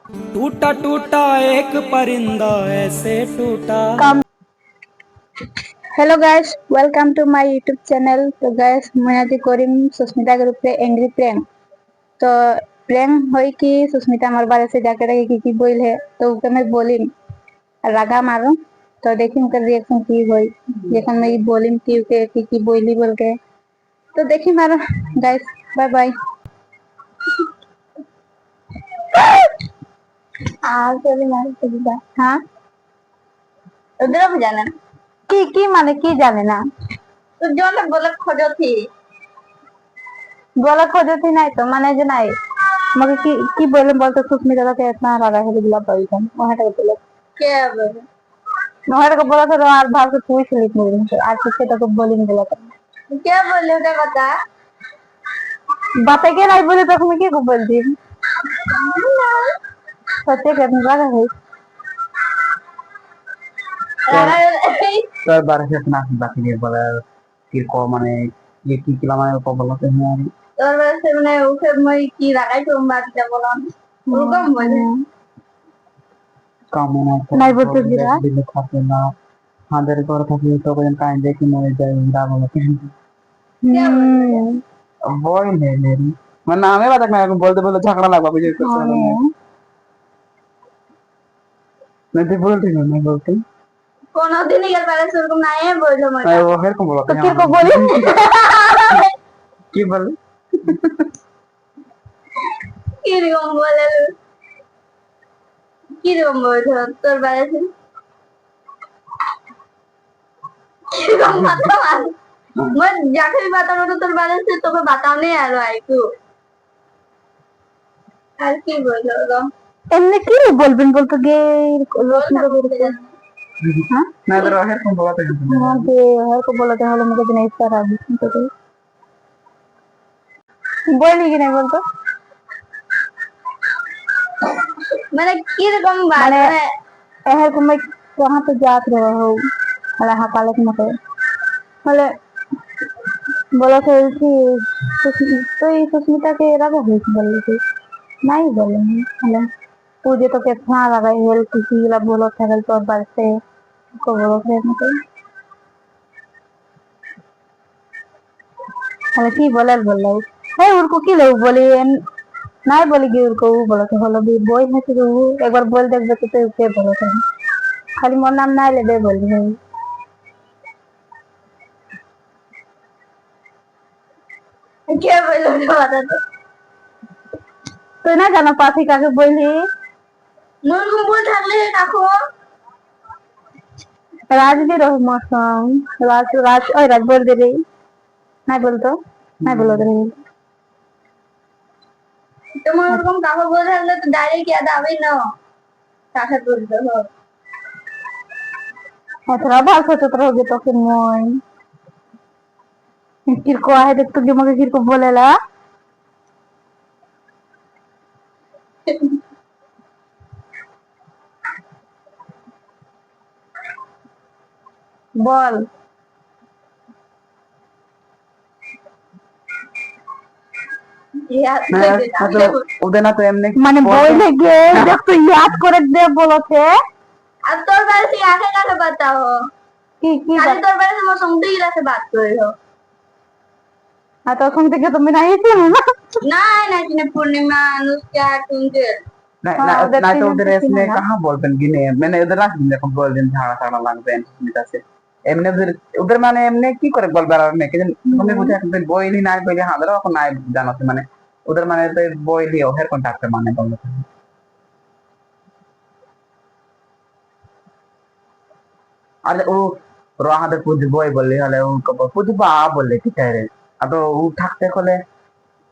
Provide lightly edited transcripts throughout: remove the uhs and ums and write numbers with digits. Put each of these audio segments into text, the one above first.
टूटा टूटा एक परिंदा ऐसे टूटा। Hello guys, welcome to my YouTube channel. तो गाइस मैं आज करीम सुस्मिता के रूप में एंग्री प्रैंक। तो प्रैंक होई कि सुस्मिता हमारे बारे से जाके रहे की बोल है तो उके मैं बोली रागा मारू। तो देखी उनका रिएक्शन की होई जखन मैं बोली कि उके की बोली बोल के। तो देखी मारो गाइस, बाय बाय। आ चली मारो तो हां उधर भी जाना की माने की जाने ना तो जो ना बोलक खोजो थी बोलक खोजो थी नहीं तो माने जो नहीं मगर की बोले बोलते सुस्मिता के इतना लगा है बिल्ला पॉइजन वहां तक बोले क्या बोले नोहर को बोला था और भाव से पूछ ली मुझे आज पीछे तक बोली नहीं बोला था क्या बोले उधर बता बातें के नहीं बोले तो मैं क्या को बोल दी सत्य करने लगा है তোর বাড়িতে না বাকি দিয়ে বলে কি মানে কি মানে বলতে হ্যাঁ তোর বাড়িতে মানে ওকে মই কি লাগাই তো বাড়িতে বললাম ওরকম বলে কামনা নাই বলতে দিরা দিলে থাকে না আমাদের ঘরে থাকলে তো কোন কাজ দেখি মরে যায় রাবণ বই নেই মেরি মানে নামে বাদ না এখন বলতে বলতে ঝগড়া লাগবে বুঝে করছে না তুই বলতে না বলতে কোনদিন এর বারে সেরকম নাই বললো মত ও এরকম বলতে তো কি কো বলি কি বল কি রকম বলে কি রকম বলছো তোর বারে কি রকম বাতাও मैं जाके भी बताऊं तो তোর বারে से তোকে বাতাওনে আর আইকু আর কি বলছো গো এমনি কি বলবেন বলতো গে রশ্মি को बोलते हां না তোর এরকম বলতে हां दे हर को बोलते हलो मुझे नहीं सारा भी तो बोली कि नहीं बोलतो मैंने की रकम बात है एहर को मैं वहां पे जात रहो हो हला हकाले के मते हले बोला थे कि तो ये सुस्मिता के रगा हुई बोली थी नहीं बोले हले तुझे तो कितना लगा हेल किसी ला बोलो था तो बात से को बोलो थे मते हले की बोलल बोल है उनको की ले बोली नहीं बोली कि उनको बोलो तो हलो भी बोल है तो एक बार बोल देख तो के बोलो थे खाली मोर नाम ना ले दे बोली है क्या बोलो बता तो ना जाना पाथी काके बोली नूर को बोल থাকলে রাখো রাজবীর মৌসুম রাজ রাজ ওই রাজ बोल दे रही नहीं बोलतो नहीं बोलो दे তোমার এরকম কাকে বলে থাকলে তো ডাইরেক্ট याद आवे ना কাকে বলতে हो এতরা ভালো তো রোগে তো কি মই किरको आहे देख तुझे मगे किरको बोलेला बोल ওদের না তো এমনি মানে বইলে গিয়ে দেখ তুই याद করে দে বলতে আর তোর বারে से आके काके बताओ কি খালি তোর বারে से मोर संग ही से बात करे हो আর তোর সঙ্গে থেকে তুমি নাই ছিল না না না পূর্ণিমা अनुष्का টুনজেল না তো ওদের এমনি कहाँ बोलते गिने मैंने उधर रख दिन देखो बोल दिन झाड़ा झाड़ा লাগবে সুস্মিতা से এমনি ওদের মানে এমনি কি করে বলবে আর মেয়ে কিন্তু তুমি বুঝে একটা বইলি নাই বইলি হাজার এখন নাই জানাতে মানে ওদের মানে তো বইলি ওহের কন্টাক্ট মানে বলতে আরে ও রহাদের পুজো বই বললি হলে ও পুজো বা বললে কি চাই রে আর তো ও থাকতে হলে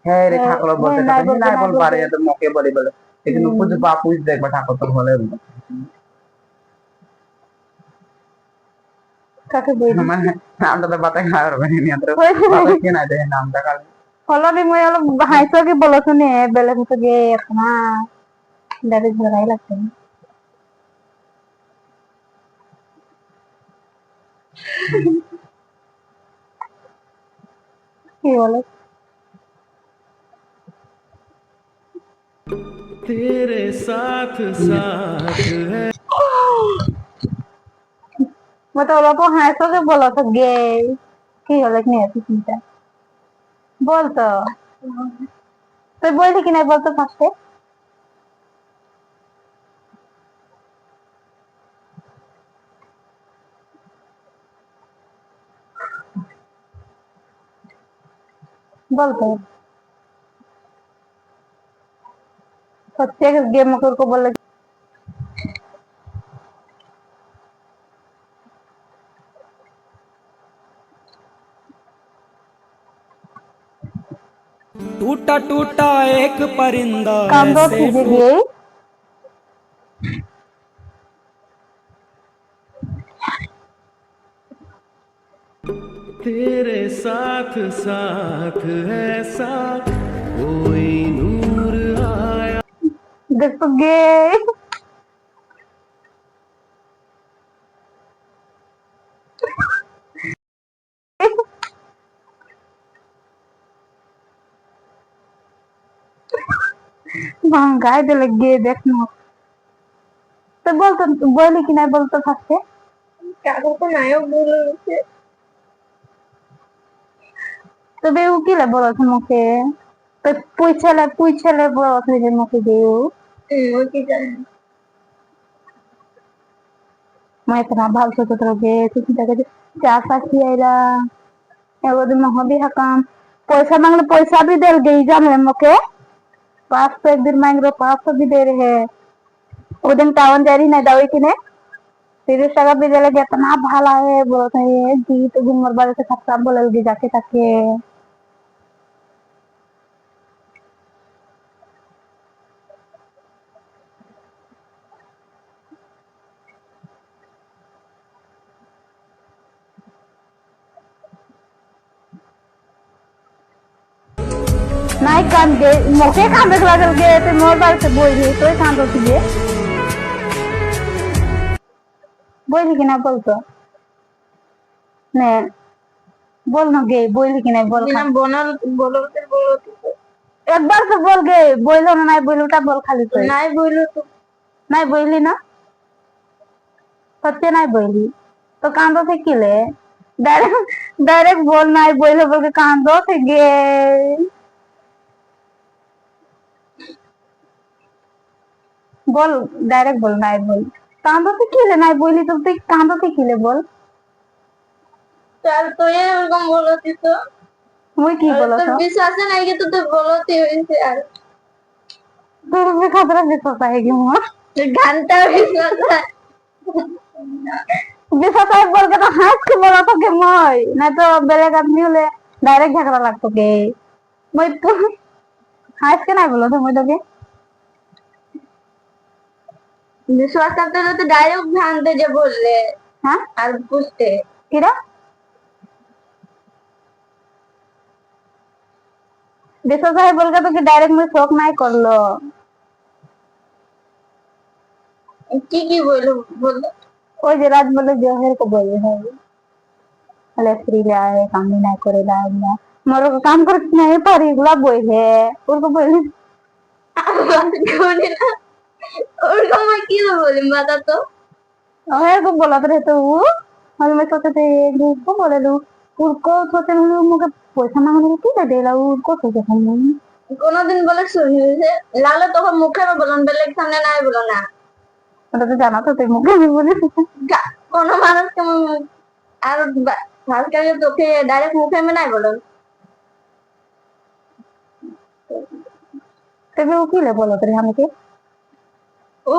হ্যাঁ রে ঠাকুর বলতে নাই বল পারে তো মকে বলি বলে কিন্তু পুজো বা পুজ দেখবা ঠাকুর তো হলে কাকে বই মানে নামটা তো বাতাই না আর মানে নিয়ন্ত্র বাতাই কে না দেয় নামটা খালি হলো দি মই অলপ হাইছো কি বলো শুনে বেলে তো গে না দাদি ধরাই লাগছে কি বলে तेरे साथ साथ है। मतलब वो लोग को हंसो के बोला तो गे কি হলো কি আছে চিন্তা বলতো তুই বললি কি না বলতো ফার্স্টে বলতো সত্যি গেম করকে বললে टूटा टूटा एक परिंदा কান্দ ऐसे ভিজে फूल। গিয়ে तेरे साथ साथ ऐसा कोई नूर आया। দেখো গে গায়ে দিলে গিয়ে দেখ না তো বলতো বললি কি না বলতো ফার্স্টে কাকু তো নায়ক বলেছে তবে ও কি বলেছে মুখে তো পুইছেলে বলেছে যে মুখে দিয়ে ও কি জানে मैं इतना भाव से तो गे तुम जगह चार पाँच आइला एगो दिन महबी हकाम पैसा मांगले पैसा भी दे गई जान मुके 500 एक दिन मांग रहे 500 भी दे रहे हैं वो दिन टाउन जा रही नहीं दवाई किने 30 টাকা भी दे लगे इतना भाला है बोलते हैं जी तो घूमर बारे से खत्म बोले लगे जाके ताके नहीं कान दे मोके कान देख लगे गए तो मोर बारे से बोल रही तो कान तो तुझे बोल कि ना बोल तो नहीं बोल ना गए बोल कि नहीं बोल ना बोनल बोलो तो बोलो एक बार तो बोल गए बोलो ना नहीं बोलूटा बोल खाली तो नहीं बोलू तो नहीं बोली ना सत्य नहीं बोली तो कांदो थे किले डायरेक्ट डायरेक्ट बोल नहीं बोले बोल के कांदो थे गए बोल डायरेक्ट बोल नहीं बोल कांदो थे किले नहीं बोली तो तू कांदो थे किले बोल चल तो ये एरकम बोलती तो मुई की बोलो तो विश्वास नहीं कि तू बोलती हो इनसे यार तो भी खतरा विश्वास है कि मुआ घंटा विश्वास है विश्वास है बोल के तो हंस के बोला तो कि मुई नहीं तो बेलेग आदमी होले डायरेक्ट झगड़ा लगतो के मुई तो हंस के नहीं बोलो तो मुई तो के विश्वास करते तो डायरेक्ट ध्यान दे जे बोलले हां और पूछते किरा विश्वास है बोल के तो कि डायरेक्ट मुझे शौक नहीं कर लो की बोलो बोल ওই যে রাত বলে জহের को बोले है अले फ्री ले आए काम नहीं करे ला ना मोर को काम कर नहीं पारी गुला बोल है और को बोले कोने ना और को मैं की बोले बता तो ओए को बोला तो रहते वो और मैं सोचते थे ग्रुप को बोले लो उनको सोचते हैं मुझे पैसा मांगने की दे देला उनको सोचते हैं कोनोदिन बोले सुनी से लालो तो मुखे में बोलन बेलेग सामने ना बोलो ना ওটা তো জানা তো তুই মুখে বলে কোনো মানুষকে আর ভালকে তোকে ডাইরেক্ট মুখে আমি নাই বলো তবে ও কি লে বলো তোরে আমাকে ও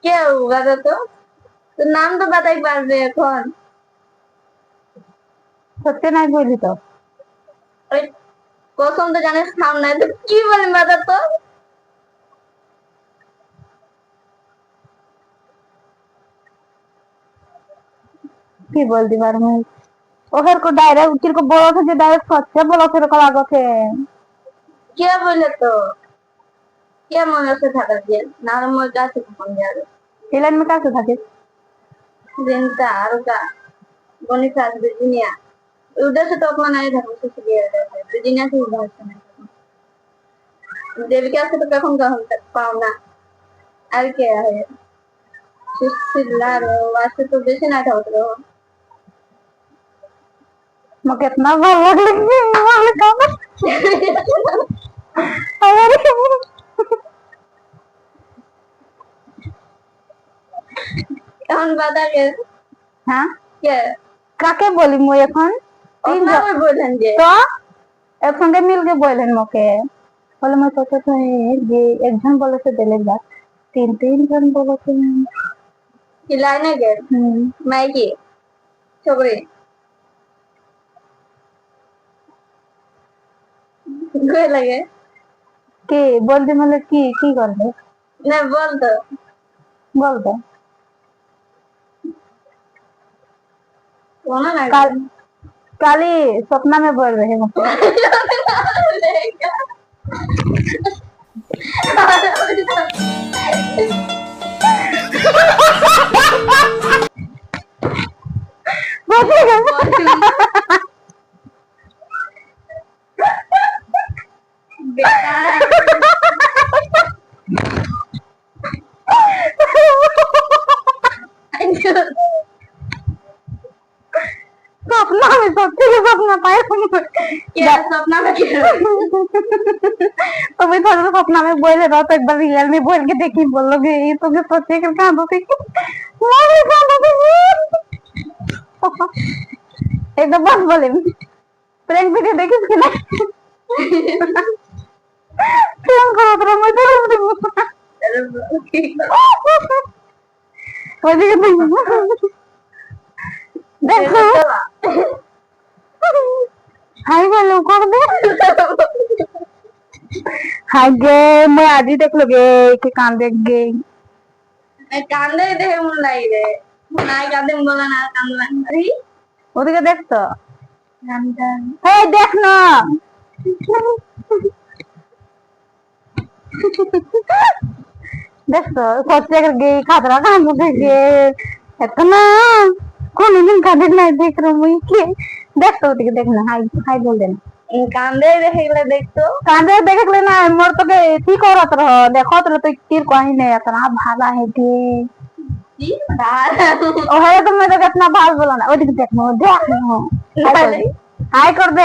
কে होगा তো নাম তো বাতাই পারবে এখন সত্যি নাই বলি তো ওই কসম তো জানিস নাম নাই তো কি বলি বাতা তো की बोल दी बार में ओहर को डायरेक्ट तेरे को बोला था जो डायरेक्ट सच्चा बोला तेरे को लागो थे क्या बोले तो क्या मन से था दिया ना मैं क्या से फोन यार इलान में क्या से था दिन का आरुका बोनी साथ virginia उधर से तो अपना नहीं था मुझसे गया था virginia से उधर से देविका से तो कখন कখন तक पाओ ना আর কে আছে चिल्ला रहे हो वैसे तो बेसी ना उठाओ रहे हो मैं कितना बार लग लगी वाले काम अरे এখন বাধা কে হ্যাঁ কে কাকে বলি মই এখন তিনজন বলেন যে তো একসঙ্গে মিলকে বলেন মকে বলে মই কত যে একজন বলেছে দিলের বাদ তিনজন বলেছে কি লাইনে গে মাইকি ছবরে গয়ে লাগে কি বলতে মানে কি করবে না বলতো काली सपना में बोल रहे हैं सपना में सच्ची का सपना पाए क्या सपना में तो मैं थोड़ा सपना में बोले रहा तो एक बार रियल में बोल के देखी बोलोगे ये तो मैं सोचे कर कहां दो एक दो बस बोले प्रैंक वीडियो देखी इसके ना प्रैंक करो तो मैं तो देखो हाय बोलो कर दे हाय गे मैं आज ही देख लोगे कि कान देख गे मैं कान देख मन लाई रे नाई कान देख बोला ना कान लाई ওদিকে দেখ তো এই দেখ না দেখ তো সত্যি করে গে খাতরা কান দেখ গে इतना कौन दिन का देखना है देख रहा हूँ ये देख तो देखना हाय हाय बोल देना कांदे देखे देख तो कांदे देख लेना मोर तो के ठीक करत रहो देखो तो तीर कहीं नहीं इतना भाला है के ओ है तो मैं तो कितना भाल बोला ना ओ देख देख हाय कर दे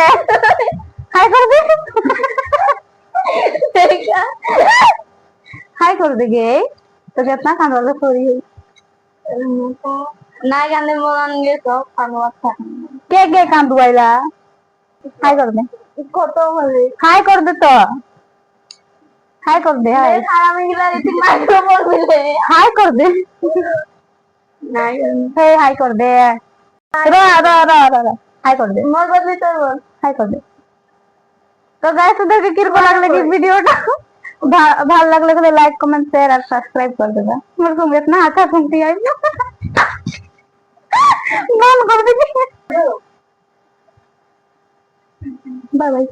हाय कर दे हाय कर दे गे तो कितना कांदो सॉरी ना गाने मोलांगे तो खानवा था के कांदवाइला हाय कर दे कत बोले हाय कर दे तो हाय कर दे हाय खाना में गिला रीति माइक्रो बोल मिले हाय कर दे नहीं हे हाय कर दे रो हाय कर दे मोर बदली तो बोल हाय कर दे तो गाइस उधर के किरको लागले कि वीडियोটা ভালো লাগলে তো লাইক কমেন্ট শেয়ার আর সাবস্ক্রাইব করে দেবা মোর সঙ্গে इतना अच्छा सुनती आई बंद कर दीजिए बाय बाय